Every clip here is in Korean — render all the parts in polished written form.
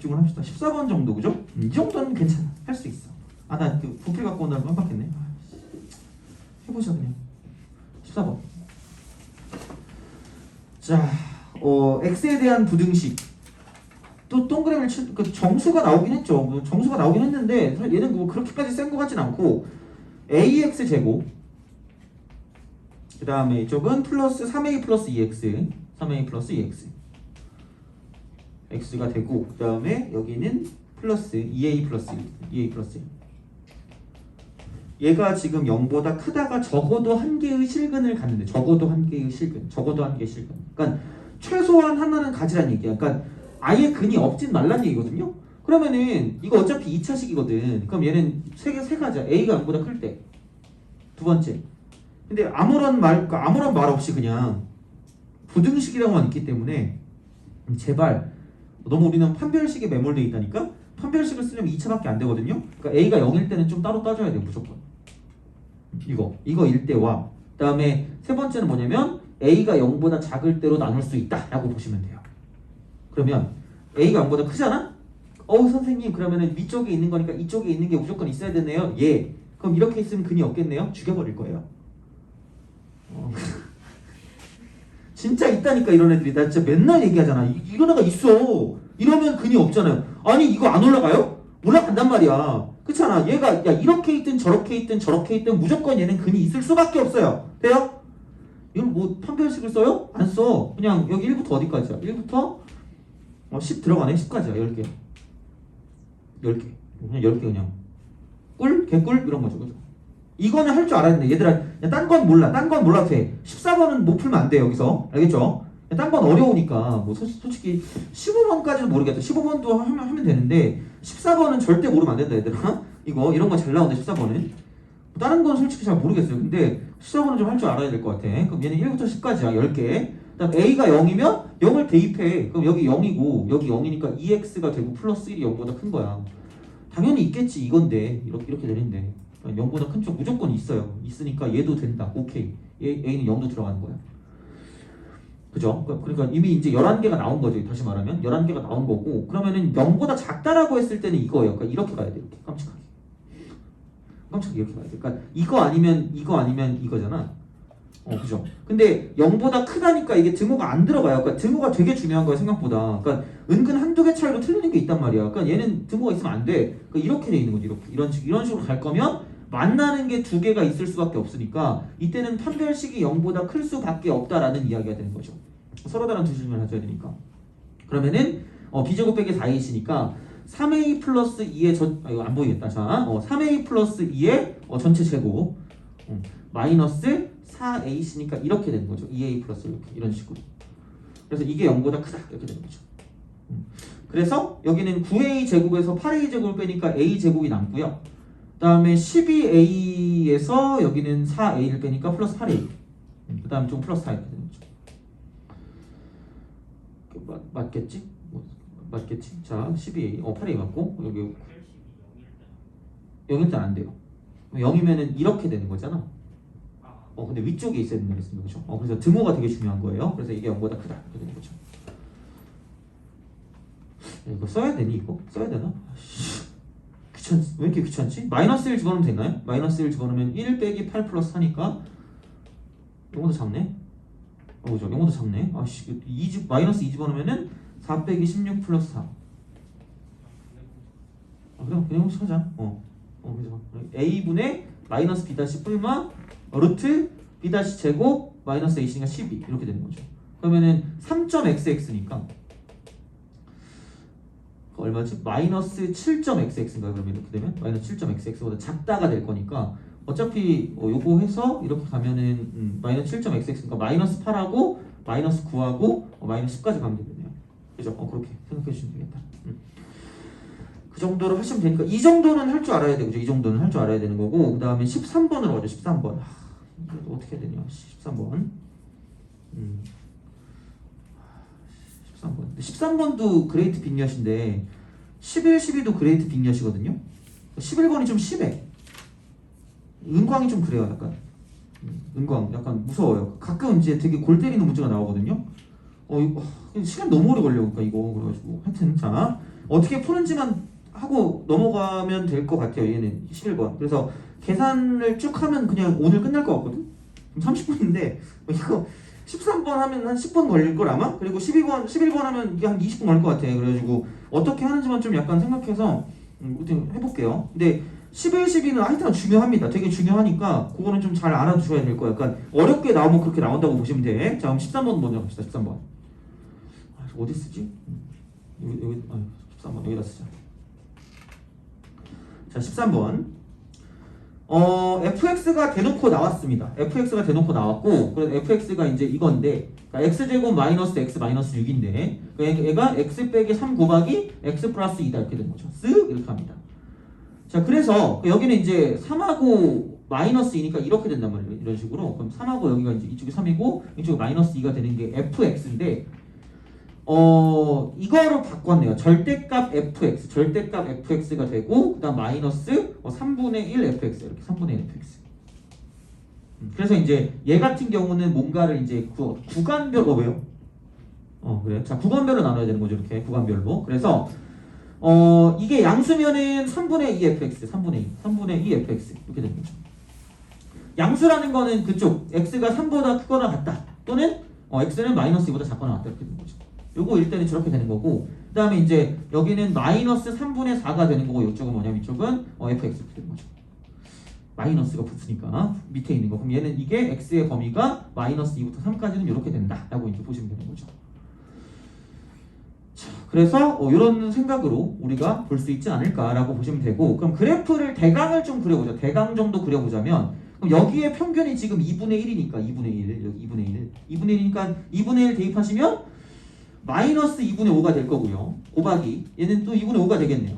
집중을 합시다. 14번 정도, 그죠? 이 정도는 괜찮아. 할 수 있어. 아, 나 그 부피 갖고 온다고 깜빡했네. 해보자, 그냥. 14번. 자, x에 대한 부등식. 또 동그라미를 그 정수가 나오긴 했죠. 뭐 정수가 나오긴 했는데 얘는 뭐 그렇게까지 센 것 같진 않고 ax 제곱 그 다음에 이쪽은 플러스 3a 플러스 2x 3a 플러스 2x x가 되고 그 다음에 여기는 플러스 2a 플러스 2a 플러스 1 얘가 지금 0보다 크다가 적어도 한 개의 실근을 갖는데 적어도 한 개의 실근 그러니까 최소한 하나는 가지란 얘기야. 그러니까 아예 근이 없진 말란 얘기거든요. 그러면은 이거 어차피 2차식이거든. 그럼 얘는 세 가지야. a가 0보다 클 때. 두 번째. 근데 아무런 말 없이 그냥 부등식이라고만 있기 때문에 제발 너무 우리는 판별식에 매몰돼 있다니까. 판별식을 쓰려면 2차밖에 안 되거든요. 그러니까 a가 0일 때는 좀 따로 따져야 돼요. 무조건. 이거일 때와 그다음에 세 번째는 뭐냐면 a가 0보다 작을 때로 나눌 수 있다라고 보시면 돼요. 그러면 a가 0보다 크잖아? 선생님 그러면은 위쪽에 있는 거니까 이쪽에 있는 게 무조건 있어야 되네요. 예. 그럼 이렇게 있으면 근이 없겠네요. 죽여버릴 거예요. 진짜 있다니까 이런 애들이. 나 진짜 맨날 얘기하잖아. 이런 애가 있어. 이러면 근이 없잖아요. 아니 이거 안 올라가요? 올라간단 말이야. 그렇잖아. 얘가 야 이렇게 있든 저렇게 있든 무조건 얘는 근이 있을 수밖에 없어요. 돼요? 이건 뭐 판별식을 써요? 안 써. 그냥 여기 1부터 어디까지야? 1부터 10 들어가네. 10까지야. 10개. 그냥 10개 그냥. 개꿀 이런 거죠. 그죠? 이거는 할 줄 알아야 돼. 얘들아, 딴 건 몰라. 딴 건 몰라도 돼. 14번은 못 풀면 안 돼. 여기서. 알겠죠? 딴 건 어려우니까. 뭐 솔직히 15번까지는 모르겠다. 15번도 하면 되는데 14번은 절대 모르면 안 된다, 얘들아. 이런 거 잘 나오는데 14번은. 다른 건 솔직히 잘 모르겠어요. 근데 14번은 좀 할 줄 알아야 될 것 같아. 그럼 얘는 1부터 10까지야. 10개. 그다음 a가 0이면 0을 대입해. 그럼 여기 0이고 여기 0이니까 2x가 되고 플러스 1이 0보다 큰 거야. 당연히 있겠지 이건데 이렇게 되는데 0보다 큰 쪽 무조건 있어요. 있으니까 얘도 된다. 오케이. a는 0도 들어가는 거야. 그죠? 그러니까 이미 이제 11개가 나온 거죠. 다시 말하면 11개가 나온 거고 그러면은 0보다 작다라고 했을 때는 이거예요. 그러니까 이렇게 가야 돼. 이렇게 깜찍하게 이렇게 가야 돼. 그러니까 이거 아니면 이거잖아. 그죠? 근데 0보다 크다니까 이게 등호가 안 들어가요. 그러니까 등호가 되게 중요한 거야, 생각보다. 그러니까 은근 한두 개 차이로 틀리는 게 있단 말이야. 그러니까 얘는 등호가 있으면 안 돼. 그러니까 이렇게 돼 있는 거지, 이렇게. 이런 식으로 갈 거면 만나는 게 두 개가 있을 수밖에 없으니까 이때는 판별식이 0보다 클 수밖에 없다라는 이야기가 되는 거죠. 서로 다른 두 질문을 해줘야 되니까. 그러면은 b제곱 빼기 4ac니까 3a 플러스 2의 이거 안 보이겠다. 자, 3a 플러스 2의 전체 제곱 마이너스 4ac니까 이렇게 되는 거죠. 2a 플러스 이런 식으로. 그래서 이게 0보다 크다 이렇게 되는 거죠. 그래서 여기는 9a 제곱에서 8a 제곱을 빼니까 a 제곱이 남고요. 그 다음에 12a에서 여기는 4a를 빼니까 플러스 8a. 그 다음에 좀 플러스 4 이렇게 되는 거죠. 맞겠지? 맞겠지? 자, 12a, 8a 맞고 여기 0일 땐 안 돼요. 0이면은 이렇게 되는 거잖아. 근데 위쪽에 있어야 된다고 했습니다. 그죠? 그래서 등호가 되게 중요한 거예요. 그래서 이게 0보다 크다. 이렇게 되는 거죠. 이거 써야 되니, 이거? 써야 되나? 왜 이렇게 귀찮지? 마이너스 1 집어넣으면 되나요? 마이너스 1 집어넣으면 1 빼기 8 플러스 4니까 0보다 작네? 그죠? 0보다 작네? 마이너스 2 집어넣으면은 4 빼기 16 플러스 4. 그냥 혹시 하자. 그래서 a분의 마이너스 b 다시 뿔마 루트 b 다시 제곱 마이너스 ac니까 12 이렇게 되는 거죠. 그러면은 3.xx니까 얼마지? 마이너스 7.xx인가요? 그러면 이렇게 되면 마이너스 7.xx보다 작다가 될 거니까 어차피 요거 해서 이렇게 가면은 마이너스 7.xx니까 마이너스 8하고 마이너스 9하고 마이너스 10까지 가면 되겠네요. 그죠? 그렇게 생각해 주시면 되겠다. 그 정도로 하시면 되니까 이 정도는 할 줄 알아야 되고 이 정도는 할 줄 알아야 되는 거고 그 다음에 13번을 와죠. 13번. 이거 어떻게 해야 되냐? 13번. 13번. 13번도 그레이트 빅엿인데 11, 12도 그레이트 빅엿이거든요. 11번이 좀 심해. 은광이 좀 그래요. 약간 은광 약간 무서워요. 가끔 이제 되게 골 때리는 문제가 나오거든요. 이거 시간 너무 오래 걸려. 그러니까 이거 그래가지고 하여튼 자 어떻게 푸는지만 하고 넘어가면 될 것 같아요. 얘는 11번. 그래서 계산을 쭉 하면 그냥 오늘 끝날 것 같거든. 30분인데 이거 13번 하면 한 10분 걸릴 걸 아마? 그리고 11번 하면 이게 한 20분 걸릴 것 같아. 그래가지고 어떻게 하는지만 좀 약간 생각해서 좀 해볼게요. 근데 11, 12는 하여튼 중요합니다. 되게 중요하니까 그거는 좀 잘 알아두셔야 될 거예요. 약간 어렵게 나오면 그렇게 나온다고 보시면 돼. 자, 그럼 13번 먼저 갑시다. 13번. 어디 쓰지? 여기 13번 여기다 쓰자. 자, 13번. fx가 대놓고 나왔습니다. fx가 대놓고 나왔고, 그래서 fx가 이제 이건데, 그러니까 x제곱 마이너스 x 마이너스 6인데, 얘가 x 빼기 3 곱하기 x 플러스 2다 이렇게 되는 거죠. 쓱 이렇게 합니다. 자, 그래서 여기는 이제 3하고 마이너스 2니까 이렇게 된단 말이에요. 이런 식으로. 그럼 3하고 여기가 이제 이쪽이 3이고, 이쪽이 마이너스 2가 되는 게 fx인데, 이거로 바꿨네요. 절대값 fx, 절대값 fx가 되고, 그 다음 마이너스 3분의 1 fx, 이렇게 3분의 1 fx. 그래서 이제 얘 같은 경우는 뭔가를 이제 구간별로, 왜요? 그래요? 자, 구간별로 나눠야 되는 거죠. 이렇게 구간별로. 그래서, 이게 양수면은 3분의 2 fx, 3분의 2 fx. 이렇게 되는 거죠. 양수라는 거는 그쪽, x가 3보다 크거나 같다. 또는, x는 마이너스 2보다 작거나 같다. 이렇게 되는 거죠. 요거 일단은 저렇게 되는 거고, 그 다음에 이제 여기는 마이너스 3분의 4가 되는 거고, 이쪽은 뭐냐면 이쪽은 fx 이렇게 되는 거죠. 마이너스가 붙으니까 밑에 있는 거. 그럼 얘는 이게 x의 범위가 마이너스 2부터 3까지는 이렇게 된다 라고 이제 보시면 되는 거죠. 자, 그래서 이런 생각으로 우리가 볼 수 있지 않을까라고 보시면 되고, 그럼 그래프를 대강을 좀 그려보자. 대강 정도 그려보자면, 그럼 여기에 평균이 지금 2분의 1이니까 2분의 1, 여기 2분의 1, 2분의 1이니까 2분의 1 대입하시면 마이너스 2분의 5가 될 거고요. 곱하기 얘는 또 2분의 5가 되겠네요.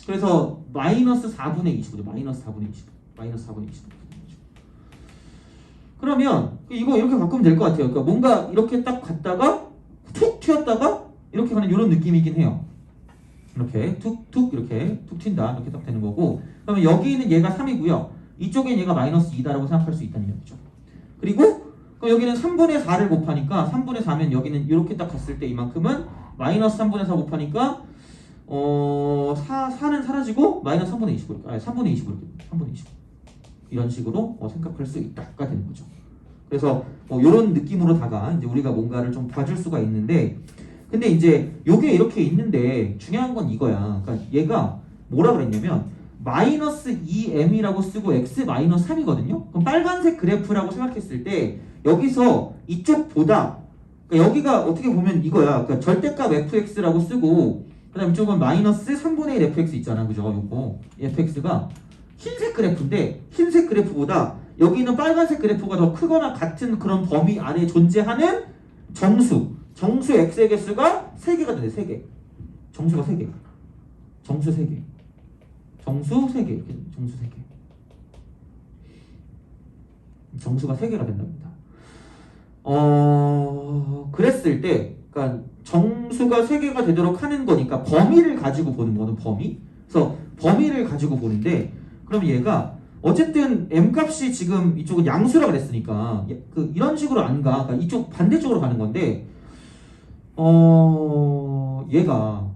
그래서 마이너스 4분의 25죠. 마이너스 4분의 25. 마이너스 4분의 25. 그러면 이거 이렇게 바꾸면 될 것 같아요. 그러니까 뭔가 이렇게 딱 갔다가 툭 튀었다가 이렇게 하는 이런 느낌이긴 해요. 이렇게 툭툭 이렇게 툭 튄다. 이렇게 딱 되는 거고, 그러면 여기는 얘가 3이고요. 이쪽엔 얘가 마이너스 2다라고 생각할 수 있다는 얘기죠. 그리고 그럼 여기는 3분의 4를 곱하니까 3분의 4면 여기는 이렇게 딱 갔을 때 이만큼은 마이너스 3분의 4 곱하니까 4는 사라지고 마이너스 3분의 25 이렇게, 아니 3분의 25 이렇게 3분의 25 이런 식으로 생각할 수 있다가 되는 거죠. 그래서 이런 느낌으로다가 이제 우리가 뭔가를 좀 봐줄 수가 있는데, 근데 이제 요게 이렇게 있는데 중요한 건 이거야. 그러니까 얘가 뭐라 그랬냐면 마이너스 2m이라고 쓰고 x 마이너스 3이거든요. 그럼 빨간색 그래프라고 생각했을 때 여기서 이쪽보다, 그러니까 여기가 어떻게 보면 이거야. 그러니까 절대값 fx라고 쓰고, 그 다음 이쪽은 마이너스 3분의 1 fx 있잖아. 그죠? 요거 fx가 흰색 그래프인데, 흰색 그래프보다 여기는 빨간색 그래프가 더 크거나 같은 그런 범위 안에 존재하는 정수 x의 개수가 3개가 되네. 3개. 정수가 3개. 정수 3개. 정수 3개. 이렇게 정수 3개. 정수가 3개가 된답니다. 그랬을 때, 그러니까 정수가 3개가 되도록 하는 거니까 범위를 가지고 보는 거는 범위. 그래서 범위를 가지고 보는데, 그럼 얘가 어쨌든 m 값이 지금 이쪽은 양수라 그랬으니까 이런 식으로 안 가. 그러니까 이쪽 반대쪽으로 가는 건데, 얘가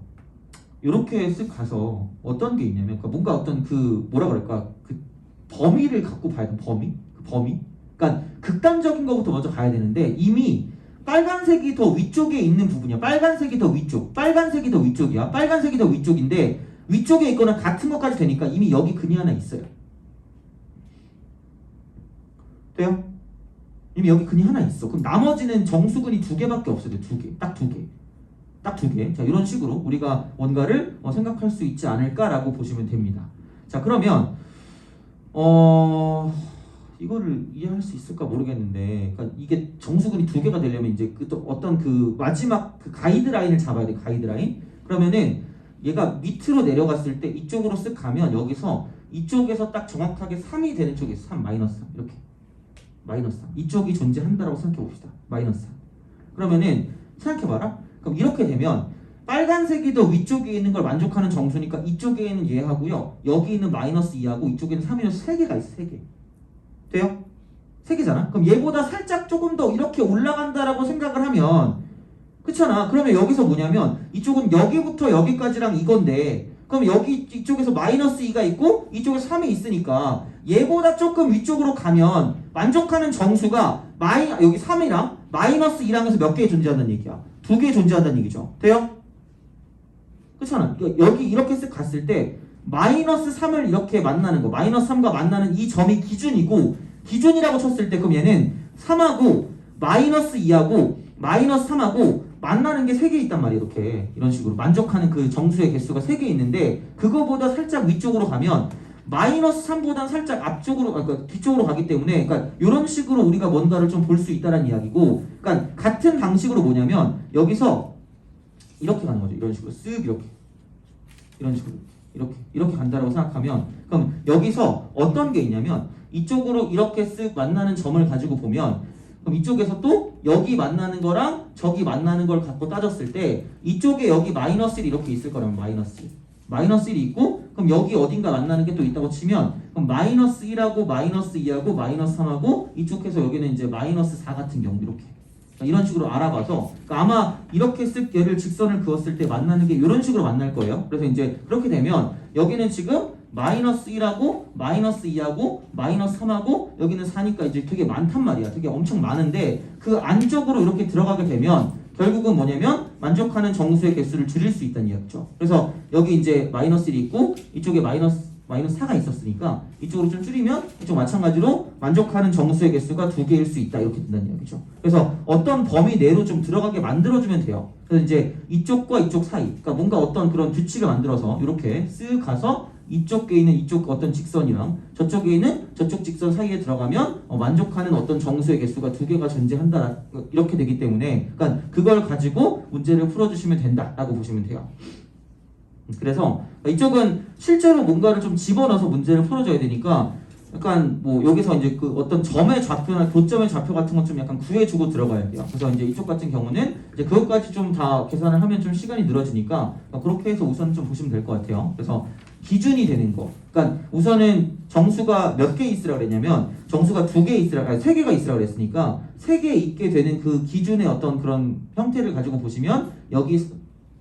이렇게 쓱 가서 어떤 게 있냐면, 그러니까 뭔가 어떤 뭐라 그럴까, 범위를 갖고 봐야 돼. 범위. 그러니까 극단적인 것부터 먼저 가야 되는데, 이미 빨간색이 더 위쪽에 있는 부분이야. 빨간색이 더 위쪽이야. 빨간색이 더 위쪽인데 위쪽에 있거나 같은 것까지 되니까 이미 여기 근이 하나 있어요. 돼요? 이미 여기 근이 하나 있어. 그럼 나머지는 정수근이 2개밖에 없어요. 2개. 딱 2개. 딱 2개. 자, 이런 식으로 우리가 뭔가를 생각할 수 있지 않을까라고 보시면 됩니다. 자, 그러면 이거를 이해할 수 있을까 모르겠는데, 그러니까 이게 정수근이 2개가 되려면 이제 또 어떤 마지막 가이드라인을 잡아야 돼. 가이드라인. 그러면은 얘가 밑으로 내려갔을 때 이쪽으로 쓱 가면 여기서 이쪽에서 딱 정확하게 3이 되는 쪽이 있어. 3 마이너스 3 이렇게. 마이너스 3. 이쪽이 존재한다라고 생각해 봅시다. 마이너스 3. 그러면은 생각해봐라. 그럼 이렇게 되면 빨간색이 더 위쪽에 있는 걸 만족하는 정수니까 이쪽에 있는 얘하고요, 여기 있는 마이너스 2하고 이쪽에는 3이너스 3개가 있어. 3개. 돼요? 3개잖아? 그럼 얘보다 살짝 조금 더 이렇게 올라간다라고 생각을 하면 그렇잖아. 그러면 여기서 뭐냐면 이쪽은 여기부터 여기까지랑 이건데 그럼 여기 이쪽에서 마이너스 2가 있고 이쪽에 3이 있으니까 얘보다 조금 위쪽으로 가면 만족하는 정수가 여기 3이랑 마이너스 2랑 해서 몇 개 존재한다는 얘기야. 2개 존재한다는 얘기죠. 돼요? 그렇잖아. 여기 이렇게 쓱 갔을 때 마이너스 3을 이렇게 만나는 거 마이너스 3과 만나는 이 점이 기준이고 기준이라고 쳤을 때 그럼 얘는 3하고 마이너스 2하고 마이너스 3하고 만나는 게 3개 있단 말이에요. 이렇게 이런 식으로 만족하는 그 정수의 개수가 3개 있는데 그거보다 살짝 위쪽으로 가면 마이너스 3보다는 살짝 앞쪽으로 그러니까 뒤쪽으로 가기 때문에 그러니까 이런 식으로 우리가 뭔가를 좀 볼 수 있다는 이야기고 그러니까 같은 방식으로 뭐냐면 여기서 이렇게 가는 거죠. 이런 식으로 쓱 이렇게 이런 식으로 이렇게 간다라고 생각하면 그럼 여기서 어떤 게 있냐면 이쪽으로 이렇게 쓱 만나는 점을 가지고 보면 그럼 이쪽에서 또 여기 만나는 거랑 저기 만나는 걸 갖고 따졌을 때 이쪽에 여기 마이너스 1이 이렇게 있을 거라면 마이너스 1이 있고 그럼 여기 어딘가 만나는 게 또 있다고 치면 그럼 마이너스 1하고 마이너스 2하고 마이너스 3하고 이쪽에서 여기는 이제 마이너스 4 같은 경우 이렇게 이런 식으로 알아봐서 그러니까 아마 이렇게 쓱 얘를 직선을 그었을 때 만나는 게 이런 식으로 만날 거예요. 그래서 이제 그렇게 되면 여기는 지금 마이너스 1하고 마이너스 2하고 마이너스 3하고 여기는 4니까 이제 되게 많단 말이야. 되게 엄청 많은데 그 안쪽으로 이렇게 들어가게 되면 결국은 뭐냐면 만족하는 정수의 개수를 줄일 수 있다는 이야기죠. 그래서 여기 이제 마이너스 1이 있고 이쪽에 마이너스 4가 있었으니까 이쪽으로 좀 줄이면 이쪽 마찬가지로 만족하는 정수의 개수가 2개일 수 있다 이렇게 된다는 이야기죠. 그래서 어떤 범위 내로 좀 들어가게 만들어주면 돼요. 그래서 이제 이쪽과 이쪽 사이 그러니까 뭔가 어떤 그런 규칙을 만들어서 이렇게 쓱 가서 이쪽에 있는 이쪽 어떤 직선이랑 저쪽에 있는 저쪽 직선 사이에 들어가면 만족하는 어떤 정수의 개수가 2개가 존재한다 이렇게 되기 때문에 그러니까 그걸 가지고 문제를 풀어주시면 된다라고 보시면 돼요. 그래서 이쪽은 실제로 뭔가를 좀 집어넣어서 문제를 풀어줘야 되니까 약간 뭐 여기서 이제 그 어떤 점의 좌표나 교점의 좌표 같은 것 좀 약간 구해주고 들어가야 돼요. 그래서 이제 이쪽 같은 경우는 이제 그것까지 좀 다 계산을 하면 좀 시간이 늘어지니까 그렇게 해서 우선 좀 보시면 될 것 같아요. 그래서 기준이 되는 거. 그러니까 우선은 정수가 몇 개 있으라 그랬냐면 정수가 2개 있으라, 아니 3개가 있으라 그랬으니까 3개 있게 되는 그 기준의 어떤 그런 형태를 가지고 보시면 여기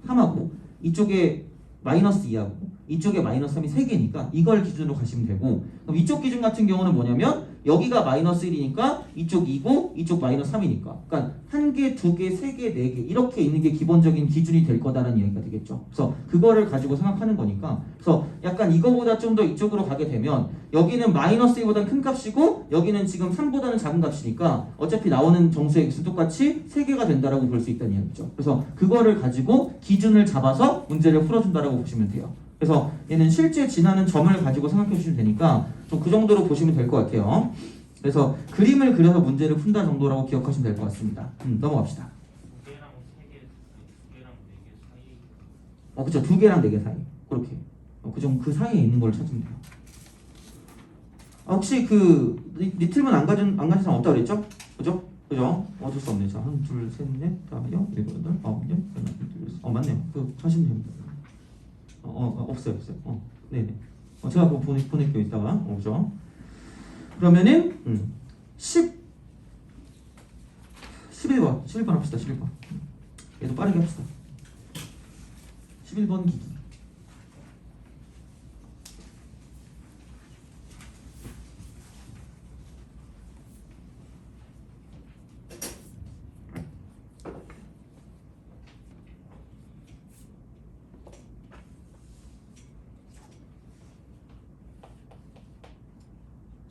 3하고 이쪽에 마이너스 2하고 이쪽에 마이너스 3이 3개니까 이걸 기준으로 가시면 되고 그럼 이쪽 기준 같은 경우는 뭐냐면 여기가 마이너스 1이니까 이쪽 2고 이쪽 마이너스 3이니까 그러니까 1개, 2개, 3개, 4개 이렇게 있는 게 기본적인 기준이 될 거다라는 이야기가 되겠죠. 그래서 그거를 가지고 생각하는 거니까 그래서 약간 이거보다 좀 더 이쪽으로 가게 되면 여기는 마이너스 1보다는 큰 값이고 여기는 지금 3보다는 작은 값이니까 어차피 나오는 정수의 수 똑같이 3개가 된다라고 볼 수 있다는 이야기죠. 그래서 그거를 가지고 기준을 잡아서 문제를 풀어준다라고 보시면 돼요. 그래서 얘는 실제 지나는 점을 가지고 생각해 주시면 되니까 좀 그 정도로 보시면 될 것 같아요. 그래서 그림을 그려서 문제를 푼다 정도라고 기억하시면 될 것 같습니다. 넘어갑시다. 2개랑 3개, 2개랑 4개 사이. 그쵸. 2개랑 4개 사이. 그렇게. 그 사이에 있는 걸 찾으면 돼요. 혹시 그 리틀문 안 가진 사람 없다고 그랬죠? 그죠? 어쩔 수 없네. 자, 1, 2, 3, 4, 5, 6, 7, 8, 9, 10, 맞네요. 그 하시면 됩니다. 없어요. 네네. 제가 그거 보낼게요. 이따가. 그죠? 그러면은 11번 합시다. 11번. 얘도 빠르게 합시다. 11번 기기.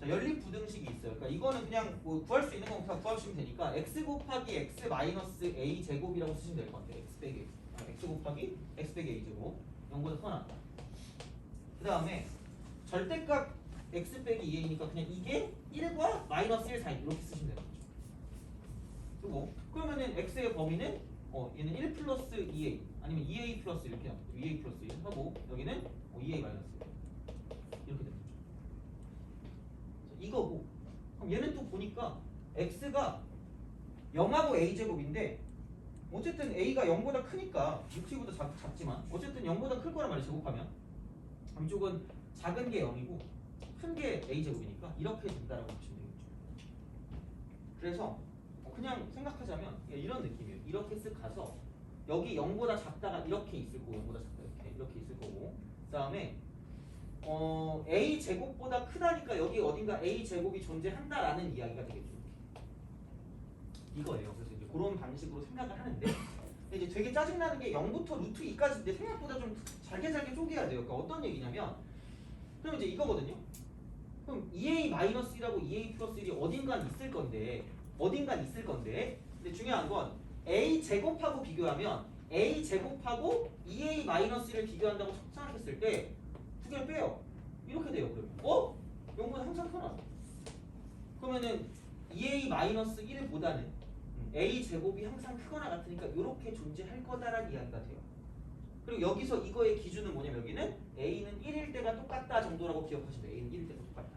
자, 연립부등식이 있어요. 그러니까 이거는 그냥 뭐 구할 수 있는 건 다 구하시면 되니까 x 곱하기 x 마이너스 a 제곱이라고 쓰시면 될 것 같아요. x 곱하기 x 빼기 a 제곱. 0보다 커 낫다. 그 다음에 절대값 x 빼기 2a니까 그냥 이게 1과 마이너스 1 사이 이렇게 쓰시면 되는 거죠. 그리고 그러면은 x의 범위는 얘는 1 플러스 2a 아니면 2a 플러스 이렇게 나와요. 2a 플러스 1 하고 여기는 2a 마이너스 1 이렇게 됩니다. 이거고 그럼 얘는 또 보니까 x가 0하고 a제곱인데 어쨌든 a가 0보다 크니까 6t보다 작지만 어쨌든 0보다 클 거란 말이에요. 제곱하면 이쪽은 작은 게 0이고 큰 게 a제곱이니까 이렇게 된다라고 보시면 되겠죠. 그래서 그냥 생각하자면 이런 느낌이에요. 이렇게 쓱 가서 여기 0보다 작다가 이렇게 있을 거고 0보다 작다 이렇게 있을 거고 그 다음에 a 제곱보다 크다니까 여기 어딘가 a 제곱이 존재한다라는 이야기가 되겠죠. 이거예요. 그래서 이제 그런 방식으로 생각을 하는데 이제 되게 짜증나는 게 0부터 루트 2까지인데 생각보다 좀 잘게 쪼개야 돼요. 그러니까 어떤 얘기냐면 그럼 이제 이거거든요. 그럼 2a-1이라고 2a 플러스 1이 어딘간 있을 건데 근데 중요한 건 a 제곱하고 비교하면 a 제곱하고 2a-1을 비교한다고 생각했을 때 두 개를 빼요. 이렇게 돼요. 그러면 0보다 항상 크나? 그러면은 2a-1보다는 a 제곱이 항상 크거나 같으니까 이렇게 존재할 거다라는 이야기가 돼요. 그리고 여기서 이거의 기준은 뭐냐면 여기는 a는 1일 때가 똑같다 정도라고 기억하시면 돼요. a는 1일 때가 똑같다.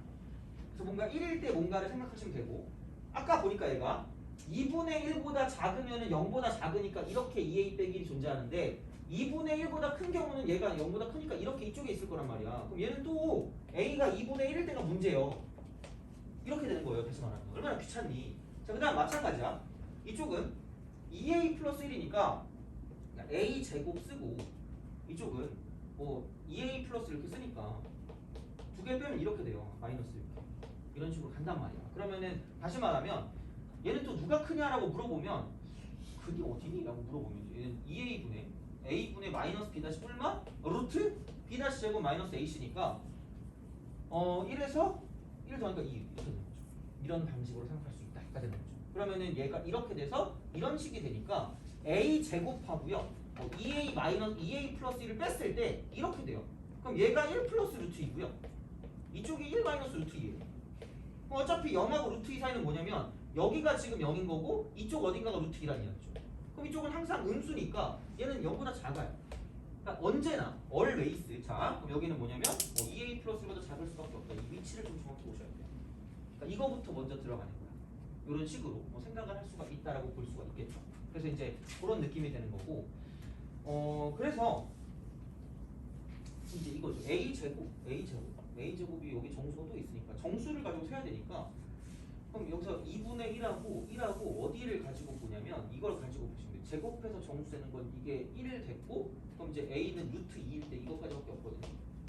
그래서 뭔가 1일 때 뭔가를 생각하시면 되고 아까 보니까 얘가 2분의 1보다 작으면 0보다 작으니까 이렇게 2a 빼기 1이 존재하는데 2분의 1보다 큰 경우는 얘가 0보다 크니까 이렇게 이쪽에 있을 거란 말이야. 그럼 얘는 또 a가 2분의 1일 때가 문제예요. 이렇게 되는 거예요. 다시 말하면 얼마나 귀찮니. 자, 그 다음 마찬가지야. 이쪽은 2a 플러스 1이니까 a 제곱 쓰고 이쪽은 뭐 2a 플러스 이렇게 쓰니까 두 개 빼면 이렇게 돼요. 마이너스 이렇게 이런 식으로 간단 말이야. 그러면은 다시 말하면 얘는 또 누가 크냐라고 물어보면 그게 어디니? 라고 물어보면 얘는 2a분의 a분의 마이너스 b 다시 뿔마 루트 b 다시 제곱 마이너스 ac니까 1에서 1 더하니까 2 이렇게 되는 거죠. 이런 방식으로 생각할 수 있다. 되는 거죠. 그러면은 얘가 이렇게 돼서 이런 식이 되니까 a 제곱하고요 2a 마이너스 2a 플러스 1을 뺐을 때 이렇게 돼요. 그럼 얘가 1 플러스 루트 2고요 이쪽이 1 마이너스 루트 2예요. 어차피 0하고 루트 2 사이는 뭐냐면 여기가 지금 0인 거고 이쪽 어딘가가 루트 2라는 이야기죠. 그럼 이쪽은 항상 음수니까 얘는 0보다 작아요. 그러니까 언제나 always. 자, 그럼 여기는 뭐냐면 2a 플러스 1보다 작을 수밖에 없다. 이 위치를 좀 정확히 보셔야 돼요. 그러니까 이거부터 먼저 들어가는 거야. 이런 식으로 생각을 할 수가 있다라고 볼 수가 있겠죠. 그래서 이제 그런 느낌이 되는 거고 그래서 이제 이거죠. a제곱이 여기 정수가 또 있으니까 정수를 가지고 세야 되니까 그럼 여기서 2분의 1하고 어디를 가지고 보냐면 이걸 가지고 보시면 돼요. 제곱해서 정수 세는 건 이게 1 됐고 그럼 이제 a는 루트 2일 때 이것까지밖에 없거든요.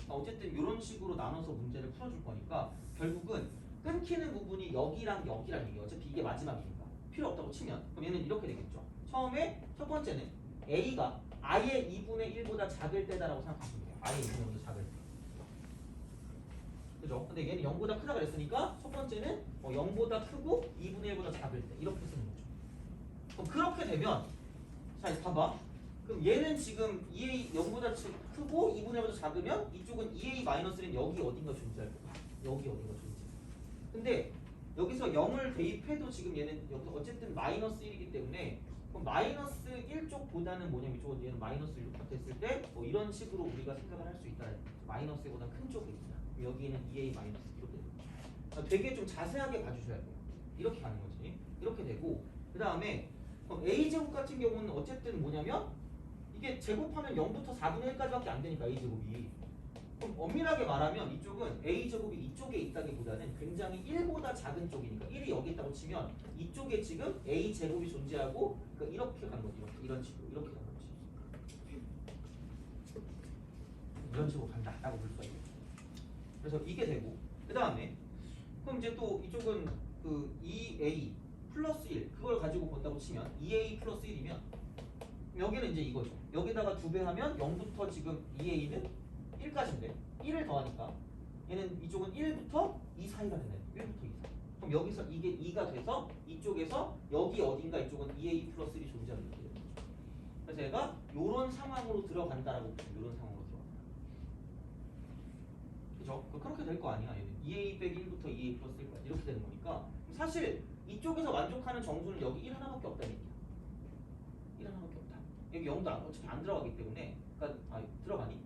어쨌든 이런 식으로 나눠서 문제를 풀어줄 거니까 결국은 끊기는 부분이 여기랑 여기랑 얘기예요. 어차피 이게 마지막이니까 필요 없다고 치면 그럼 얘는 이렇게 되겠죠. 처음에 첫 번째는 a가 아예 2분의 1보다 작을 때다라고 생각하시면 돼요. 아예 2분의 1보다 작을 때. 그죠? 근데 얘는 0보다 크다 그랬으니까 첫 번째는 0보다 크고 2분의 1보다 작을 때 이렇게 쓰는 거죠. 그럼 그렇게 되면 자 이제 봐봐. 그럼 얘는 지금 2a 0보다 크고 2분의 1보다 작으면 이쪽은 2a-는 여기 어딘가 존재할 거야. 여기 어딘가 존재. 근데 여기서 0을 대입해도 지금 얘는 여기서 어쨌든 마이너스 1이기 때문에 그럼 마이너스 1쪽보다는 뭐냐면 이쪽은 얘는 마이너스 1로 됐을 때 이런 식으로 우리가 생각을 할 수 있다. 마이너스 1보다 큰 쪽이 있다. 여기는 2a 마이너스 이렇게 됩니다. 되게 좀 자세하게 봐주셔야 돼요. 이렇게 가는 거지. 이렇게 되고 그 다음에 a 제곱 같은 경우는 어쨌든 뭐냐면 이게 제곱하면 0부터 4분의 1까지밖에 안 되니까 a 제곱이. 그럼 엄밀하게 말하면 이쪽은 a 제곱이 이쪽에 있다기보다는 굉장히 1보다 작은 쪽이니까 1이 여기 있다고 치면 이쪽에 지금 a 제곱이 존재하고 그러니까 이렇게 가는 거지. 이런 식으로 이렇게 가는 거지. 이런 식으로 간다라고 볼 수가 있겠죠. 그래서 이게 되고 그 다음에 그럼 이제 또 이쪽은 그 2a 플러스 1 그걸 가지고 본다고 치면 2a 플러스 1이면 여기는 이제 이거죠. 여기다가 2배 하면 0부터 지금 2a는 1까지인데 1을 더하니까 얘는 이쪽은 1부터 2 사이가 된다. 1부터 2 사이. 그럼 여기서 이게 2가 돼서 이쪽에서 여기 어딘가 이쪽은 2a 플러스 1이 존재하는 거죠. 그래서 얘가 이런 상황으로 들어간다라고 보시면 이런 상황으로 들어간다. 그죠? 그렇게 될 거 아니야. 얘는 2a 빼기 1부터 2a 플러스 1까지 이렇게 되는 거니까 사실 이쪽에서 만족하는 정수는 여기 1 하나밖에 없다는 얘기야. 1 하나밖에 없다. 여기 0도 어차피 안 들어가기 때문에 그러니까 들어가니?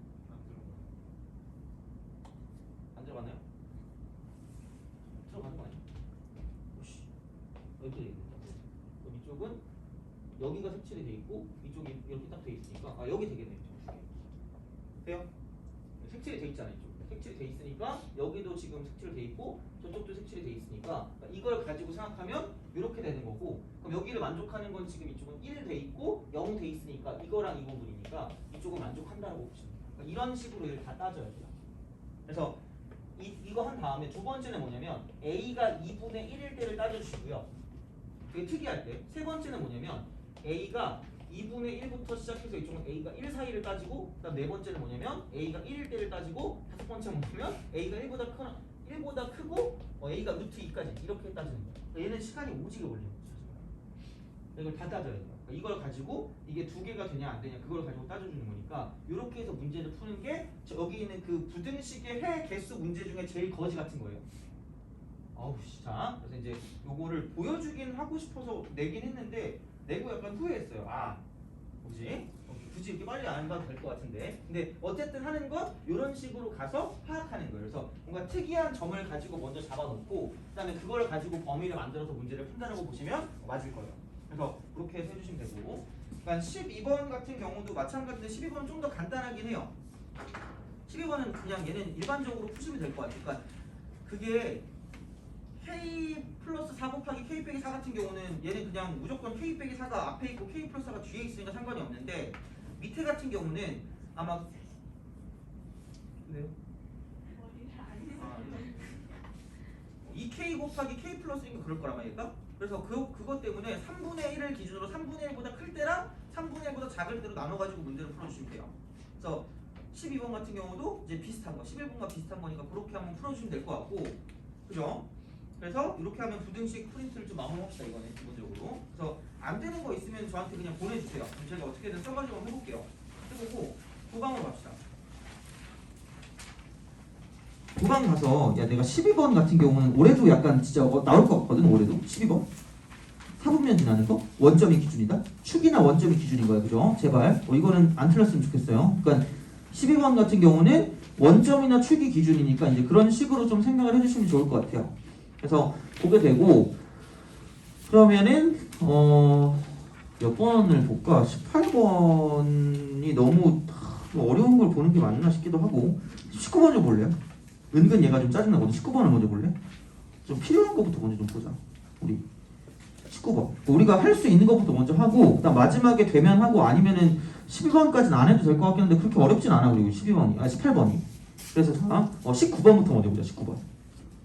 안 들어가나요? 들어가는 거 아니야? 오씨 여기 돼 있네. 그럼 이쪽은 여기가 색칠이 돼 있고 이쪽이 이렇게 딱 돼 있으니까 여기 되겠네요. 돼요? 색칠이 돼 있잖아요. 이쪽. 색칠이 돼 있으니까 여기도 지금 색칠이 돼 있고 저쪽도 색칠이 돼 있으니까 이걸 가지고 생각하면 이렇게 되는 거고 그럼 여기를 만족하는 건 지금 이쪽은 1 돼 있고 0 돼 있으니까 이거랑 이 부분이니까 이쪽은 만족한다라고 보시면 돼요. 그러니까 이런 식으로 얘를 다 따져야 돼요. 그래서 이거 한 다음에 두 번째는 뭐냐면 A가 2분의 1일 때를 따져주시고요. 되게 특이할 때. 세 번째는 뭐냐면 A가 2분의 1부터 시작해서 이쪽은 A가 1 사이를 따지고 그다음 네 번째는 뭐냐면 A가 1일 때를 따지고 다섯 번째는 뭐냐면 A가 1보다 크고 A가 루트 2까지 이렇게 따지는 거예요. 얘는 시간이 오지게 걸려요. 이걸 다 따져야 돼요. 그러니까 이걸 가지고 이게 두 개가 되냐 안 되냐 그걸 가지고 따져주는 거니까 이렇게 해서 문제를 푸는 게 여기 있는 그 부등식의 해 개수 문제 중에 제일 거지 같은 거예요. 어우 자 그래서 이제 요거를 보여주긴 하고 싶어서 내긴 했는데 내고 약간 후회했어요. 뭐지? 굳이 이렇게 빨리 안 봐도 될 것 같은데. 근데 어쨌든 하는 건 이런 식으로 가서 파악하는 거예요. 그래서 뭔가 특이한 점을 가지고 먼저 잡아놓고 그다음에 그걸 가지고 범위를 만들어서 문제를 푼다라고 보시면 맞을 거예요. 그래서 그렇게 해서 해주시면 되고. 그러니까 12번 같은 경우도 마찬가지인데 12번은 좀 더 간단하긴 해요. 12번은 그냥 얘는 일반적으로 푸시면 될 것 같아요. 그러니까 그게 K 플러스 4 곱하기 K 빼기 4 같은 경우는 얘는 그냥 무조건 K 빼기 4가 앞에 있고 K 플러스 4가 뒤에 있으니까 상관이 없는데 밑에 같은 경우는 아마 네요? 이 K 곱하기 K 플러스니까 그럴 거란 말이니까 그래서 그것 때문에 3분의 1을 기준으로 3분의 1보다 클 때랑 3분의 1보다 작을 때로 나눠가지고 문제를 풀어주시면 돼요. 그래서 12번 같은 경우도 이제 비슷한 거 11번과 비슷한 거니까 그렇게 한번 풀어주시면 될 것 같고 그죠? 그래서 이렇게 하면 부등식 프린트를 좀 마무리합시다 이거는 기본적으로. 그래서 안 되는 거 있으면 저한테 그냥 보내주세요. 그럼 제가 어떻게든 써가지고 한번 해볼게요. 해보고 9방으로 갑시다. 9방 가서 야 내가 12번 같은 경우는 올해도 약간 진짜 나올 것 같거든. 올해도 12번 4분면 지나는 거 원점이 기준이다. 축이나 원점이 기준인 거야. 그죠? 제발 이거는 안 틀렸으면 좋겠어요. 그러니까 12번 같은 경우는 원점이나 축이 기준이니까 이제 그런 식으로 좀 생각을 해주시면 좋을 것 같아요. 그래서 보게 되고 그러면은 몇 번을 볼까? 18번이 너무 어려운 걸 보는 게 맞나 싶기도 하고 19번 좀 볼래요? 은근 얘가 좀 짜증나거든. 19번을 먼저 볼래? 좀 필요한 것부터 먼저 좀 보자. 우리 19번 우리가 할 수 있는 것부터 먼저 하고 그다음 마지막에 되면 하고 아니면은 12번까지는 안 해도 될 것 같긴 한데 그렇게 어렵진 않아. 그리고 18번이 그래서 자 19번부터 먼저 보자. 19번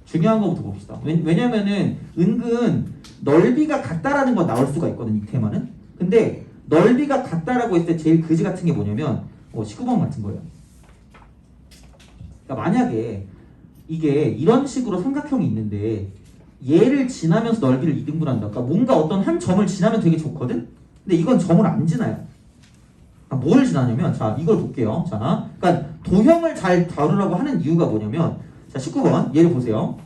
중요한 거부터 봅시다. 왜냐면은 은근 넓이가 같다라는 건 나올 수가 있거든. 이 테마는. 근데 넓이가 같다라고 했을 때 제일 그지 같은 게 뭐냐면 19번 같은 거예요. 그러니까 만약에 이게 이런 식으로 삼각형이 있는데 얘를 지나면서 넓이를 2등분한다. 그러니까 뭔가 어떤 한 점을 지나면 되게 좋거든. 근데 이건 점을 안 지나요. 그러니까 뭘 지나냐면 자 이걸 볼게요. 자, 그러니까 도형을 잘 다루라고 하는 이유가 뭐냐면 자 19번 얘를 보세요.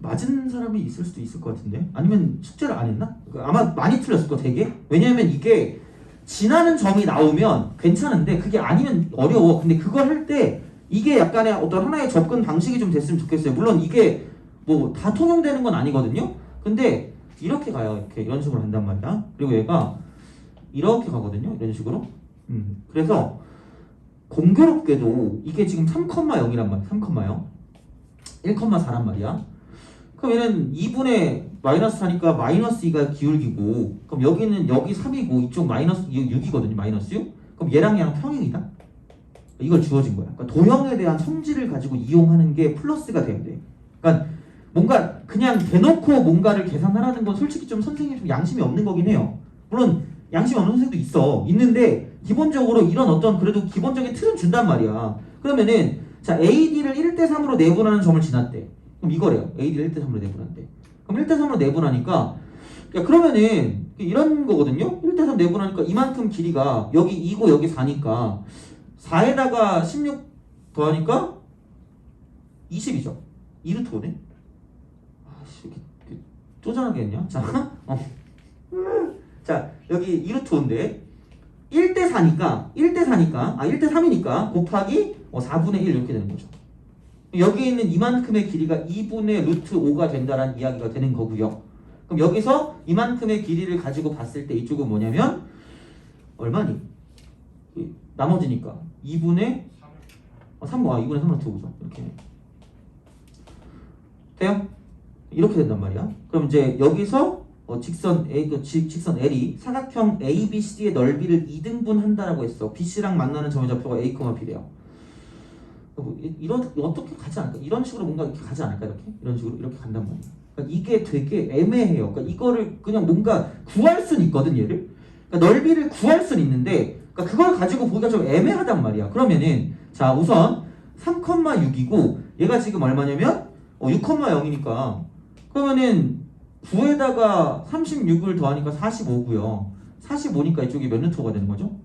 맞은 사람이 있을 수도 있을 것 같은데 아니면 숙제를 안 했나? 아마 많이 틀렸을 거 되게. 왜냐면 이게 지나는 점이 나오면 괜찮은데 그게 아니면 어려워. 근데 그걸 할 때 이게 약간의 어떤 하나의 접근 방식이 좀 됐으면 좋겠어요. 물론 이게 뭐 다 통용되는 건 아니거든요. 근데 이렇게 가요. 이렇게 이런 식으로 한단 말이야. 그리고 얘가 이렇게 가거든요. 이런 식으로. 그래서 공교롭게도 이게 지금 3,0이란 말이야. 3,0 1,4란 말이야. 그럼 얘는 2분의 마이너스 4니까 마이너스 2가 기울기고 그럼 여기는 여기 3이고 이쪽 마이너스 6이거든요. 마이너스 6. 그럼 얘랑 평행이다. 이걸 주어진 거야. 그러니까 도형에 대한 성질을 가지고 이용하는 게 플러스가 돼야 돼. 그러니까 뭔가 그냥 대놓고 뭔가를 계산하라는 건 솔직히 좀 선생님이 좀 양심이 없는 거긴 해요. 물론 양심이 없는 선생님도 있는데 기본적으로 이런 어떤 그래도 기본적인 틀은 준단 말이야. 그러면은 자 AD를 1대3으로 내분하는 점을 지났대. 그럼 이거래요. AD를 1대3으로 내분한대. 그럼 1대3으로 내분하니까 야 그러면은 이런 거거든요. 1대3 내분하니까 이만큼 길이가 여기 2고 여기 4니까 4에다가 16 더하니까 20이죠. 2루트 5네. 아씨 이렇게 쪼잔하게 했냐? 자, 자 여기 2루트 5인데 1대4니까 1대3이니까 곱하기 4분의 1 이렇게 되는 거죠. 여기 있는 이만큼의 길이가 2분의 루트 5가 된다라는 이야기가 되는 거고요. 그럼 여기서 이만큼의 길이를 가지고 봤을 때 이쪽은 뭐냐면 얼마니? 나머지니까 2분의 2분의 3루트 5죠. 이렇게 돼요? 이렇게 된단 말이야. 그럼 이제 여기서 직선 직선 L이 사각형 ABCD의 넓이를 2등분 한다라고 했어. BC랑 만나는 점의 좌표가 A, B래요. 이런 어떻게 가지 않을까? 이런 식으로 뭔가 이렇게 가지 않을까? 이런 식으로 이렇게 간단 말이야. 그러니까 이게 되게 애매해요. 그러니까 이거를 그냥 뭔가 구할 수는 있거든, 얘를. 그러니까 넓이를 구할 수는 있는데, 그러니까 그걸 가지고 보기가 좀 애매하단 말이야. 그러면은 자 우선 3,6이고 얘가 지금 얼마냐면 6,0이니까 그러면은 9에다가 36을 더하니까 45고요. 45니까 이쪽이 몇 루트가 되는 거죠?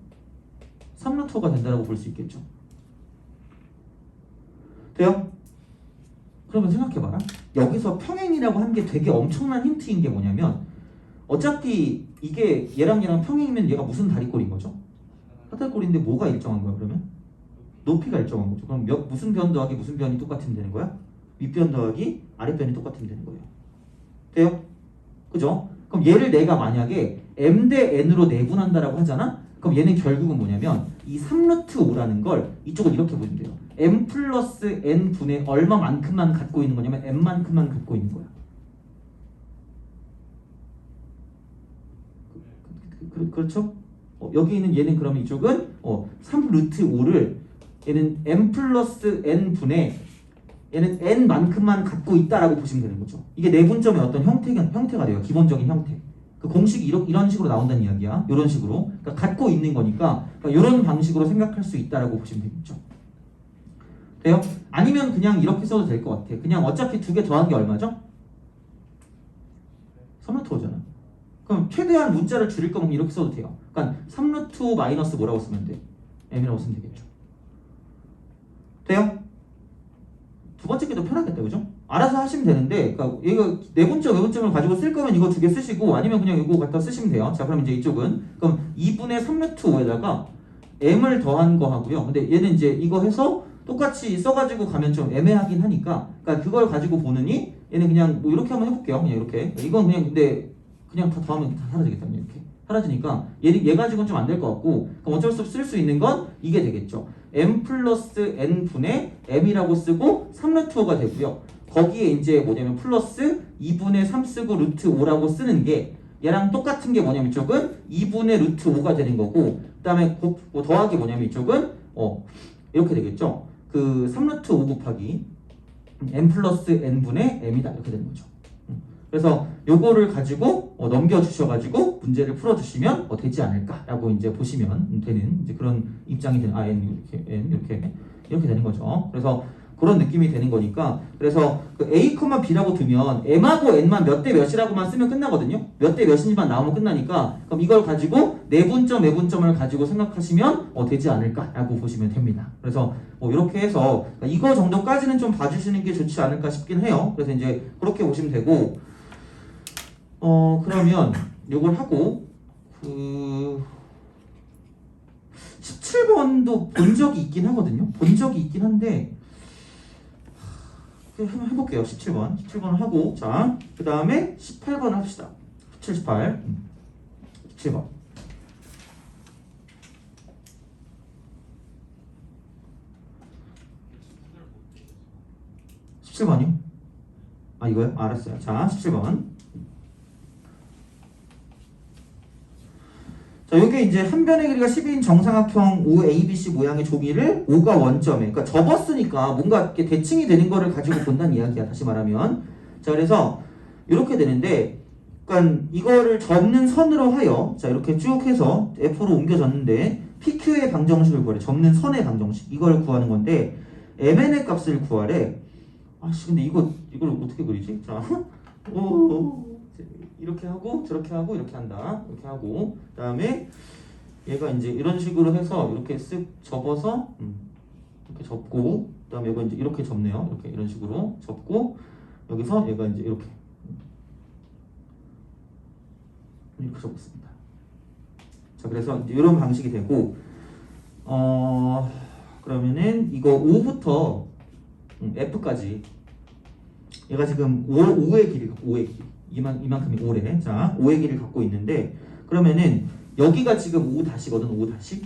3루트가 된다고 볼 수 있겠죠. 돼요? 그러면 생각해봐라. 여기서 평행이라고 한 게 되게 엄청난 힌트인 게 뭐냐면 어차피 이게 얘랑 평행이면 얘가 무슨 다리꼴인 거죠? 사다리꼴인데 뭐가 일정한 거야 그러면? 높이가 일정한 거죠. 그럼 무슨 변 더하기 무슨 변이 똑같으면 되는 거야? 윗변 더하기 아랫변이 똑같으면 되는 거예요. 돼요? 그죠? 그럼 얘를 내가 만약에 m 대 n으로 내분한다라고 하잖아? 그럼 얘는 결국은 뭐냐면 이 3루트 5라는 걸 이쪽을 이렇게 보시면 돼요. m 플러스 n 분의 얼마만큼만 갖고 있는 거냐면 m만큼만 갖고 있는 거야. 그렇죠? 여기 있는 얘는 그러면 이쪽은 3루트 5를 얘는 m 플러스 n 분의 얘는 n만큼만 갖고 있다라고 보시면 되는 거죠. 이게 내분점의 어떤 형태가 돼요. 기본적인 형태. 그 공식이 이런 식으로 나온다는 이야기야. 이런 식으로. 그러니까 갖고 있는 거니까 이런 방식으로 생각할 수 있다라고 보시면 되겠죠. 돼요? 아니면 그냥 이렇게 써도 될 것 같아. 그냥 어차피 두 개 더한 게 얼마죠? 3루트 5잖아. 그럼 최대한 문자를 줄일 거면 이렇게 써도 돼요. 그러니까 3루트 5 마이너스 뭐라고 쓰면 돼? m이라고 쓰면 되겠죠. 돼요? 두 번째 게 더 편하겠다, 그죠? 알아서 하시면 되는데, 그러니까 이거 내분점, 외분점을 가지고 쓸 거면 이거 두 개 쓰시고, 아니면 그냥 이거 갖다 쓰시면 돼요. 자, 그럼 이제 이쪽은 그럼 2분의 3루트 5에다가 m을 더한 거 하고요. 근데 얘는 이제 이거 해서 똑같이 써가지고 가면 좀 애매하긴 하니까, 그러니까 그걸 가지고 보느니 얘는 그냥 뭐 이렇게 한번 해볼게요. 그냥 이렇게. 이건 그냥 근데 그냥 다 더하면 다 사라지겠다, 이렇게. 사라지니까 얘 가지고는 좀 안 될 것 같고, 그럼 어쩔 수 없이 쓸 수 있는 건 이게 되겠죠. m 플러스 n 분의 m이라고 쓰고 3루트 5가 되고요. 거기에 이제 뭐냐면 플러스 2분의 3 쓰고 루트 5라고 쓰는 게 얘랑 똑같은 게 뭐냐면 이쪽은 2분의 루트 5가 되는 거고, 그 다음에 더하기 뭐냐면 이쪽은 이렇게 되겠죠. 그 3루트 5 곱하기 m 플러스 n 분의 m이다 이렇게 되는 거죠. 그래서 요거를 가지고 넘겨주셔가지고 문제를 풀어주시면 되지 않을까라고 이제 보시면 되는 이제 그런 입장이 되는 n 이렇게 되는 거죠. 그래서 그런 느낌이 되는 거니까 그래서 그 a, b라고 두면 m하고 n만 몇 대 몇이라고만 쓰면 끝나거든요. 몇 대 몇인지만 나오면 끝나니까 그럼 이걸 가지고 내분점, 외분점을 가지고 생각하시면 되지 않을까라고 보시면 됩니다. 그래서 이렇게 해서 이거 정도까지는 좀 봐주시는 게 좋지 않을까 싶긴 해요. 그래서 이제 그렇게 보시면 되고. 그러면 요걸 하고 17번도 본 적이 있긴 하거든요. 본 적이 있긴 한데 한번 해볼게요. 17번을 하고 자, 그 다음에 18번 합시다. 17, 18 17번 17번이요? 아 이거요? 알았어요. 자 17번 자, 요게 이제 한 변의 길이가 12인 정사각형 OABC 모양의 종이를 5가 원점에, 그러니까 접었으니까 뭔가 이렇게 대칭이 되는 거를 가지고 본다는 이야기야. 다시 말하면. 자, 그래서 이렇게 되는데, 그러니까 이거를 접는 선으로 하여, 자, 이렇게 쭉 해서 F로 옮겨졌는데, PQ의 방정식을 구하래. 접는 선의 방정식. 이걸 구하는 건데, MN의 값을 구하래. 아씨, 근데 이걸 어떻게 그리지? 자, 이렇게 하고 저렇게 하고 이렇게 한다. 이렇게 하고 그다음에 얘가 이제 이런 식으로 해서 이렇게 쓱 접어서 이렇게 접고 그다음에 얘가 이제 이렇게 접네요. 이렇게 이런 식으로 접고 여기서 얘가 이제 이렇게 접었습니다. 자, 그래서 이제 이런 방식이 되고 그러면은 이거 5부터 F까지 얘가 지금 5의 길이 갖고 5의 길이 이만큼이 5래. 자, 5의 길이를 갖고 있는데 그러면은 여기가 지금 5-거든. 5-.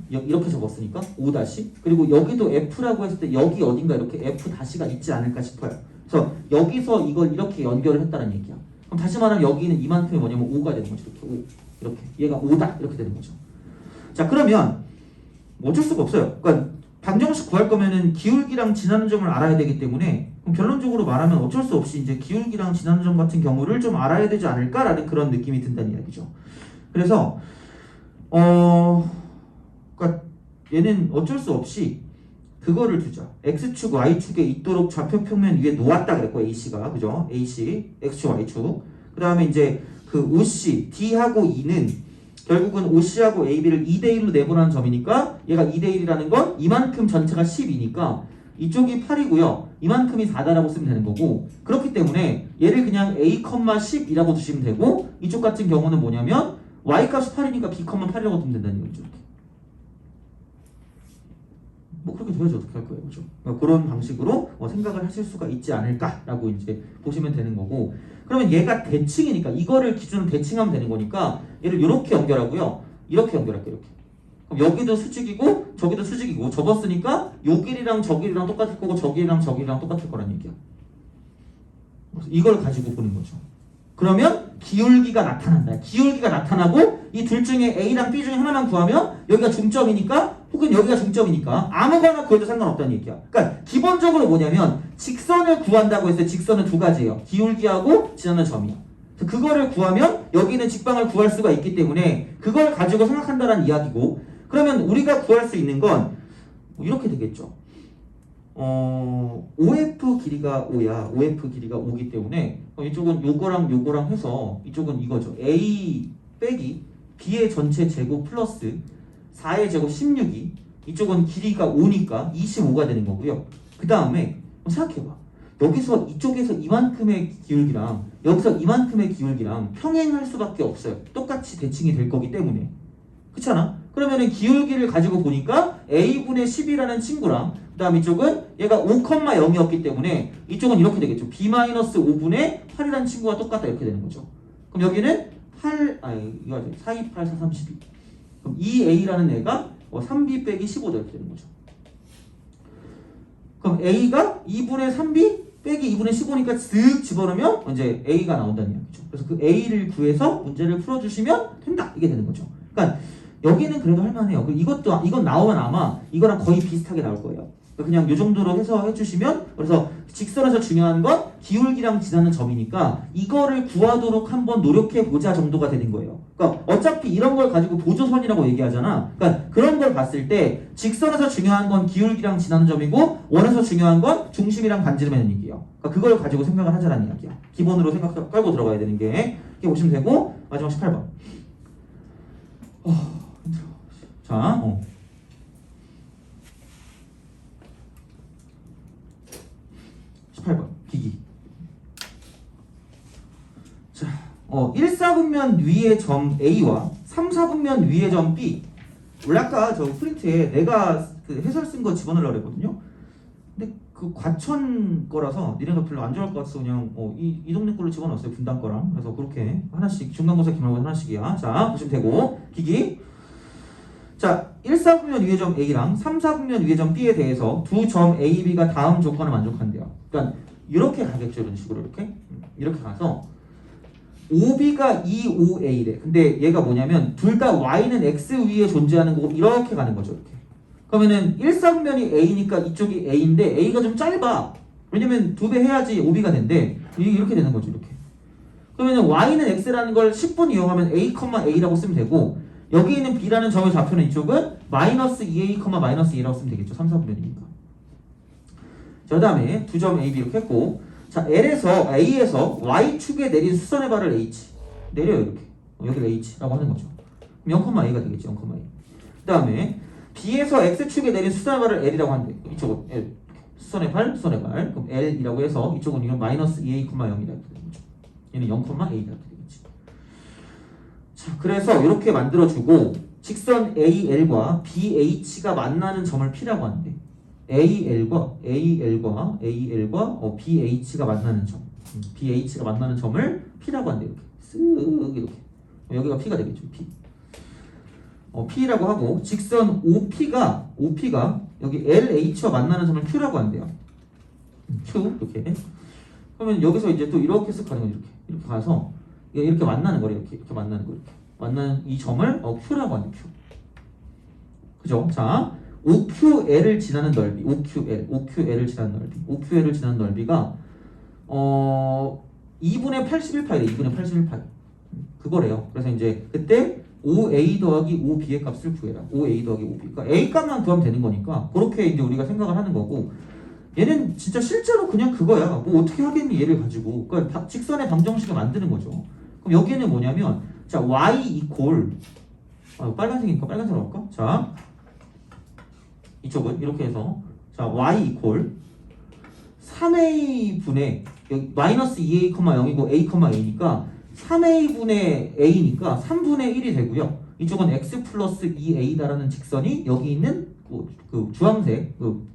이렇게 적었으니까 5 다시. 그리고 여기도 F라고 했을 때 여기 어딘가 이렇게 F 다시가 있지 않을까 싶어요. 그래서 여기서 이걸 이렇게 연결을 했다는 얘기야. 그럼 다시 말하면 여기는 이만큼이 뭐냐면 5가 되는 거죠. 이렇게 5. 이렇게. 얘가 5다. 이렇게 되는 거죠. 자, 그러면 뭐 어쩔 수가 없어요. 그러니까 방정식 구할 거면은 기울기랑 지나는 점을 알아야 되기 때문에 그럼 결론적으로 말하면 어쩔 수 없이 이제 기울기랑 지나는 점 같은 경우를 좀 알아야 되지 않을까라는 그런 느낌이 든다는 이야기죠. 그래서 그러니까 얘는 어쩔 수 없이 그거를 두자. x축, y축에 있도록 좌표 평면 위에 놓았다 그랬고 AC가 그죠? AC, x축, y축. 그 다음에 이제 그 OC, D하고 E는 결국은 OC하고 AB를 2대1로 내보라는 점이니까 얘가 2대1이라는 건 이만큼 전체가 10이니까 이쪽이 8이고요. 이만큼이 4다라고 쓰면 되는 거고 그렇기 때문에 얘를 그냥 A, 10이라고 두시면 되고 이쪽 같은 경우는 뭐냐면 Y값이 8이니까 B, 8이라고 두면 된다는 얘기죠. 뭐 그렇게 돼야지 어떻게 할 거예요, 그죠? 그러니까 그런 방식으로 생각을 하실 수가 있지 않을까라고 이제 보시면 되는 거고. 그러면 얘가 대칭이니까 이거를 기준으로 대칭하면 되는 거니까 얘를 이렇게 연결하고요, 이렇게 연결할게요, 이렇게. 그럼 여기도 수직이고 저기도 수직이고 접었으니까 요 길이랑 저 길이랑 똑같을 거고 저 길이랑 저 길이랑 똑같을 거란 얘기야. 그래서 이걸 가지고 보는 거죠. 그러면 기울기가 나타난다. 기울기가 나타나고 이 둘 중에 A랑 B 중에 하나만 구하면 여기가 중점이니까 혹은 여기가 중점이니까 아무거나 구해도 상관없다는 얘기야. 그러니까 기본적으로 뭐냐면 직선을 구한다고 했을 때 직선은 두 가지예요. 기울기하고 지나는 점이야. 그거를 구하면 여기는 직방을 구할 수가 있기 때문에 그걸 가지고 생각한다는 이야기고 그러면 우리가 구할 수 있는 건 이렇게 되겠죠. OF 길이가 5야. OF 길이가 5기 때문에 이쪽은 요거랑 해서 이쪽은 이거죠. A 빼기 B의 전체 제곱 플러스 4의 제곱 16이 이쪽은 길이가 5니까 25가 되는 거고요. 그 다음에 생각해봐. 여기서 이쪽에서 이만큼의 기울기랑 여기서 이만큼의 기울기랑 평행할 수밖에 없어요. 똑같이 대칭이 될 거기 때문에. 그렇잖아? 그러면은 기울기를 가지고 보니까 A분의 10이라는 친구랑 그 다음 이쪽은 얘가 5,0이었기 때문에 이쪽은 이렇게 되겠죠. B-5분의 8이라는 친구가 똑같다 이렇게 되는 거죠. 그럼 여기는 4, 2, 8, 4, 3, 12. 그럼 2A라는 애가 3B 빼기 15다 이렇게 되는 거죠. 그럼 A가 2분의 3B 빼기 2분의 15니까 쓱 집어넣으면 이제 A가 나온다는 이야기죠. 그래서 그 A를 구해서 문제를 풀어주시면 된다 이게 되는 거죠. 그러니까 여기는 그래도 할만해요. 이건 나오면 아마 이거랑 거의 비슷하게 나올 거예요. 그냥 이 정도로 해서 해주시면 그래서 직선에서 중요한 건 기울기랑 지나는 점이니까 이거를 구하도록 한번 노력해 보자 정도가 되는 거예요. 그러니까 어차피 이런 걸 가지고 보조선이라고 얘기하잖아. 그러니까 그런 걸 봤을 때 직선에서 중요한 건 기울기랑 지나는 점이고 원에서 중요한 건 중심이랑 반지름이라는 얘기예요. 그러니까 그걸 가지고 생각을 하자라는 이야기야. 기본으로 생각 깔고 들어가야 되는 게 이렇게 보시면 되고 마지막 18번. 자, 18번 기기. 자, 1사분면 위의 점 A와 3사분면 위의 점 B. 원래 아까 저 프린트에 내가 그 해설 쓴 거 집어넣으려고 했거든요. 근데 그 과천 거라서 니네가 별로 안 좋아할 것 같아서 그냥 이 동네 걸로 집어넣었어요. 분당 거랑. 그래서 그렇게 하나씩 중간고사 기말고사 하나씩이야. 자, 보시면 되고 기기. 자, 1사분면 위의 점 A랑 3사분면 위의 점 B에 대해서 두 점 A, B가 다음 조건을 만족한대요. 그러니까 이렇게 가겠죠. 이런 식으로 이렇게 가서 OB가 2OA래. 근데 얘가 뭐냐면 둘 다 Y는 X 위에 존재하는 거고 이렇게 가는 거죠. 이렇게. 그러면은 1사분면이 A니까 이쪽이 A인데 A가 좀 짧아. 왜냐면 2배 해야지 OB가 된대. 이렇게 되는 거죠. 이렇게. 그러면은 Y는 X라는 걸 10분 이용하면 A, A라고 쓰면 되고 여기 있는 B라는 점의 좌표는 이쪽은 마이너스 2A, 마이너스 2라고 쓰면 되겠죠. 3사분면이니까. 자, 그 다음에 두 점 A, B 이렇게 했고 자, A에서 Y축에 내린 수선의 발을 H 내려요. 이렇게. 여기를 H라고 하는 거죠. 그럼 0,A가 되겠죠. 0,A. 그 다음에 B에서 X축에 내린 수선의 발을 L이라고 하는데 이쪽은 L. 수선의 발. 그럼 L이라고 해서 이쪽은 이건 마이너스 2A, 0이라고 되는 거죠. 얘는 0,A가 되겠지. 자, 그래서 이렇게 만들어주고 직선 AL과 BH가 만나는 점을 P라고 하는데 AL과 BH가 만나는 점 BH가 만나는 점을 P라고 한대. 이렇게 쓱 이렇게 여기가 P가 되겠죠. P. P라고 하고 직선 OP가 여기 LH와 만나는 점을 Q라고 한대요. Q 이렇게. 그러면 여기서 이제 또 이렇게 쓱 가는 거죠. 이렇게 가서 이렇게 만나는 거예요. 이렇게 만나는 거 이렇게 만나는 이 점을 Q라고 하는 Q. 그죠? 자, OQL을 지나는 넓이, OQL을 지나는 넓이, OQL을 지나는 넓이가 2분의 81파이래. 2분의 81파이. 그거래요. 그래서 이제 그때 OA 더하기 OB의 값을 구해라. OA 더하기 OB. 그러니까 A 값만 구하면 되는 거니까 그렇게 이제 우리가 생각을 하는 거고, 얘는 진짜 실제로 그냥 그거야. 뭐 어떻게 하겠니 얘를 가지고. 그러니까 직선의 방정식을 만드는 거죠. 그럼 여기는 뭐냐면 자 y 이퀄 빨간색이니까 빨간색으로 할까? 자 이쪽은 이렇게 해서 자 y 이퀄 3a 분의 여기 마이너스 2a, 0이고 a, a니까 3a 분의 a니까 3분의 1이 되고요. 이쪽은 x 플러스 2a다라는 직선이 여기 있는 그 주황색, 그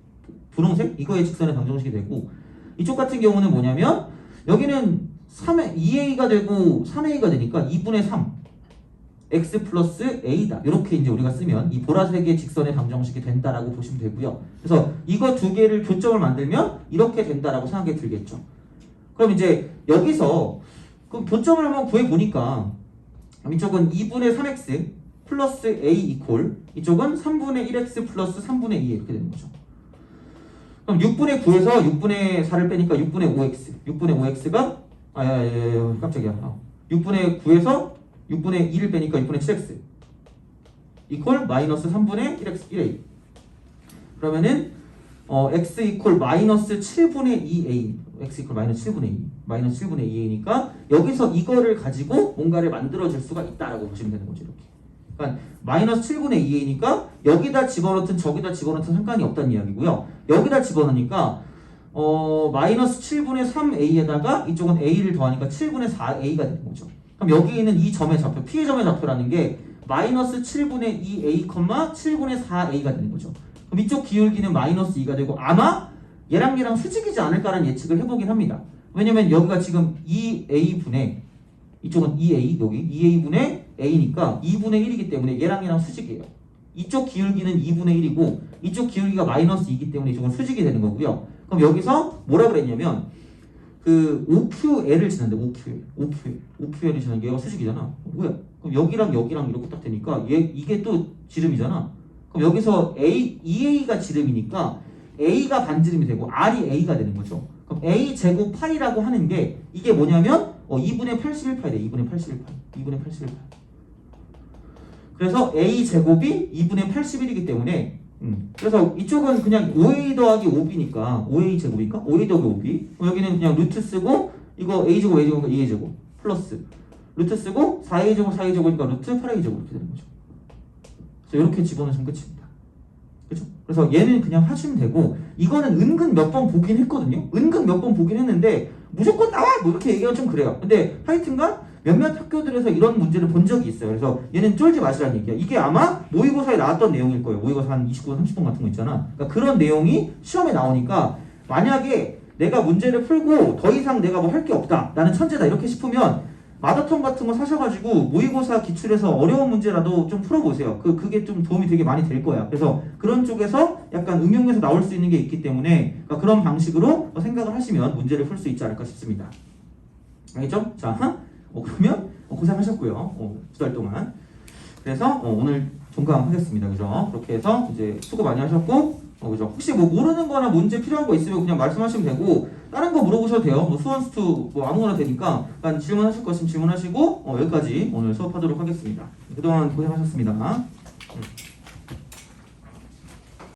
분홍색 이거의 직선의 방정식이 되고, 이쪽 같은 경우는 뭐냐면 여기는 2a가 되고 3a가 되니까 2분의 3 x 플러스 a다. 이렇게 이제 우리가 쓰면 이 보라색의 직선의 방정식이 된다라고 보시면 되고요. 그래서 이거 두 개를 교점을 만들면 이렇게 된다라고 생각이 들겠죠. 그럼 이제 여기서 그 교점을 한번 구해 보니까 이쪽은 2분의 3x 플러스 a 이퀄 이쪽은 3분의 1x 플러스 3분의 2 이렇게 되는 거죠. 그럼 6분의 9에서 6분의 4를 빼니까 6분의 5x 6분의 5x가 깜짝이야. 6분의 9에서 6분의 2를 빼니까 6분의 7x 이퀄 마이너스 3분의 1x 1a. 그러면은 x 이퀄 마이너스 7분의 2a x 이퀄 마이너스 7분의 2 마이너스 7분의 2a니까 여기서 이거를 가지고 뭔가를 만들어 줄 수가 있다라고 보시면 되는 거죠. 이렇게. 그러니까 마이너스 7분의 2a니까 여기다 집어넣든 저기다 집어넣든 상관이 없다는 이야기고요. 여기다 집어넣으니까 마이너스 7분의 3a에다가 이쪽은 a를 더하니까 7분의 4a가 되는 거죠. 그럼 여기 있는 이 점의 좌표, P의 점의 좌표라는 게 마이너스 7분의 2a, 7분의 4a가 되는 거죠. 그럼 이쪽 기울기는 마이너스 2가 되고 아마 얘랑 수직이지 않을까라는 예측을 해보긴 합니다. 왜냐면 여기가 지금 2a분의 이쪽은 2a, 여기 2a분의 a니까 2분의 1이기 때문에 얘랑 수직이에요. 이쪽 기울기는 2분의 1이고 이쪽 기울기가 마이너스 2이기 때문에 이쪽은 수직이 되는 거고요. 그럼 여기서 뭐라 그랬냐면 그 OQL을 지난데 OQL이 지난 게 얘가 수직이잖아. 뭐야? 그럼 여기랑 이렇게 딱 되니까 이게 또 지름이잖아. 그럼 여기서 EA가 지름이니까 A가 반지름이 되고 R이 A가 되는 거죠. 그럼 A 제곱 파이라고 하는 게 이게 뭐냐면 2분의 81파이래. 2분의 81파이. 그래서 A 제곱이 2분의 81이기 때문에 그래서 이쪽은 그냥 5a 더하기 5b니까 5a 제곱이니까 5a 더하기 5b. 여기는 그냥 루트 쓰고 이거 a 제곱 a 제곱이니까 2a 제곱 플러스 루트 쓰고 4a 제곱 4a 제곱이니까 루트 8a 제곱 이렇게 되는 거죠. 그래서 이렇게 집어넣으시면 끝입니다. 그렇죠? 그래서 얘는 그냥 하시면 되고, 이거는 은근 몇 번 보긴 했거든요. 은근 몇 번 보긴 했는데 무조건 나와 뭐 이렇게 얘기하면 좀 그래요. 근데 하여튼간 몇몇 학교들에서 이런 문제를 본 적이 있어요. 그래서 얘는 쫄지 마시라는 얘기야. 이게 아마 모의고사에 나왔던 내용일 거예요. 모의고사 한 29분 30분 같은 거 있잖아. 그러니까 그런 내용이 시험에 나오니까 만약에 내가 문제를 풀고 더 이상 내가 뭐 할 게 없다, 나는 천재다 이렇게 싶으면 마더텀 같은 거 사셔가지고 모의고사 기출에서 어려운 문제라도 좀 풀어보세요. 그게 좀 도움이 되게 많이 될 거야. 그래서 그런 쪽에서 약간 응용해서 나올 수 있는 게 있기 때문에 그러니까 그런 방식으로 생각을 하시면 문제를 풀 수 있지 않을까 싶습니다. 알겠죠? 자, 그러면 고생하셨고요. 2달 동안. 그래서 오늘 종강하겠습니다. 그죠? 그렇게 해서 이제 수고 많이 하셨고, 그죠? 혹시 뭐 모르는 거나 문제 필요한 거 있으면 그냥 말씀하시면 되고, 다른 거 물어보셔도 돼요. 뭐 수원스투 뭐 아무거나 되니까 그러니까 질문하실 거 있으면 질문하시고 여기까지 오늘 수업하도록 하겠습니다. 그동안 고생하셨습니다.